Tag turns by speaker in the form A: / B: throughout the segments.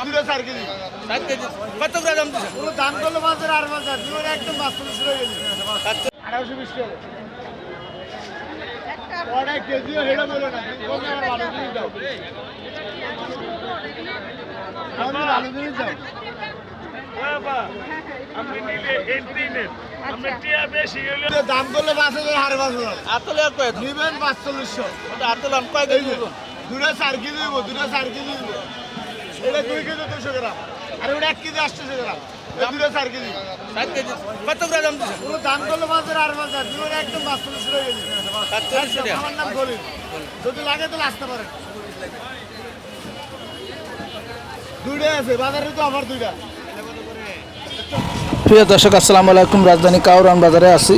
A: দুটো 4 KG.
B: 4 KG কত করে দাম দিচ্ছেন?
A: পুরো দাম করলো বাজার আর বাজার দুটো একদম 45 টাকা কেজি। 1820 টাকা। ওটা কেজিও হেডা বলো না, কোন আমার ভালো জিনিস দাও। আমি ভালো জিনিস দাও।
C: বাবা আপনি নিলে এন্ট্রি নেন আপনি টিয়া বেশি হলে
A: দাম করলে 5000 আর 5000।
B: আতলে আর কয়
A: নিবেন 4500।
B: ওটা আতলে আমি কয় কেজি বলুন?
A: দুটো 4 কেজি দিব, দুটো 4 কেজি দিব। এটা 2 কেজি 200 গ্রাম। আর ওটা 1 কেজি 800 গ্রাম। দুটো 4 কেজি।
B: 4 কেজি কত করে দাম দিচ্ছেন?
A: পুরো দাম করলো বাজার আর বাজার দুটো একদম 45 টাকা কেজি।
B: 45 টাকা।
A: আমার নাম খলিল। যদি লাগে তাহলে আসতে পারেন। দুটো আছে বাজারে তো আমার দুইটা।
D: প্রিয় দর্শক আসসালামু আলাইকুম। রাজধানী কাউরান বাজারে আছি,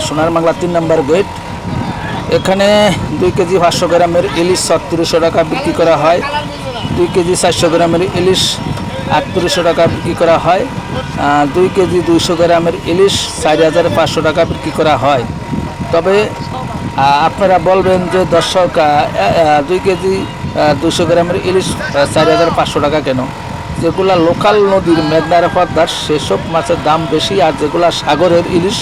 D: সোনার বাংলা 3 নম্বর গেট। এখানে 2 কেজি 500 গ্রামের ইলিশ 3600 টাকা বিক্রি করা হয়। 2 কেজি 400 গ্রামের ইলিশ 3800 টাকা বিক্রি করা হয়। 2 কেজি 200 গ্রামের ইলিশ 4500 টাকা বিক্রি করা হয়। তবে আপনারা বলবেন যে দর্শক 2 কেজি 200 গ্রামের ইলিশ 4500 টাকা কেন? যেগুলা লোকাল নদীর মেঘনার পদ্মার সেসব মাছের দাম বেশি, আর যেগুলা সাগরের ইলিশ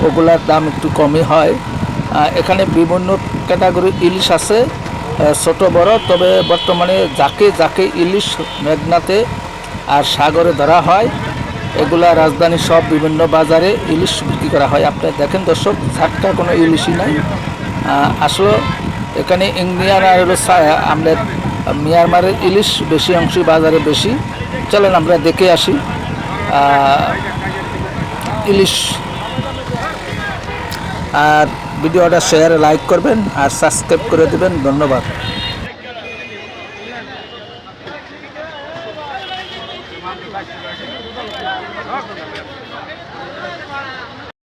D: ওগুলার দাম একটু কমই হয়। এখানে বিভিন্ন ক্যাটাগরির ইলিশ আছে, ছোট বড়। তবে বর্তমানে যাকে যাকে ইলিশ মেঘনাতে আর সাগরে ধরা হয় এগুলা রাজধানীর সব বিভিন্ন বাজারে ইলিশ বিক্রি করা হয়। আপনি দেখেন দর্শক, ঝাটকা কোনো ইলিশই নাই। আসলে এখানে ইন্ডিয়ান আর আমাদের মিয়ানমারের ইলিশ বেশি অংশই বাজারে বেশি। চলেন আমরা দেখে আসি ইলিশ। আর ভিডিওটা শেয়ার লাইক করবেন আর সাবস্ক্রাইব করে দেবেন। ধন্যবাদ।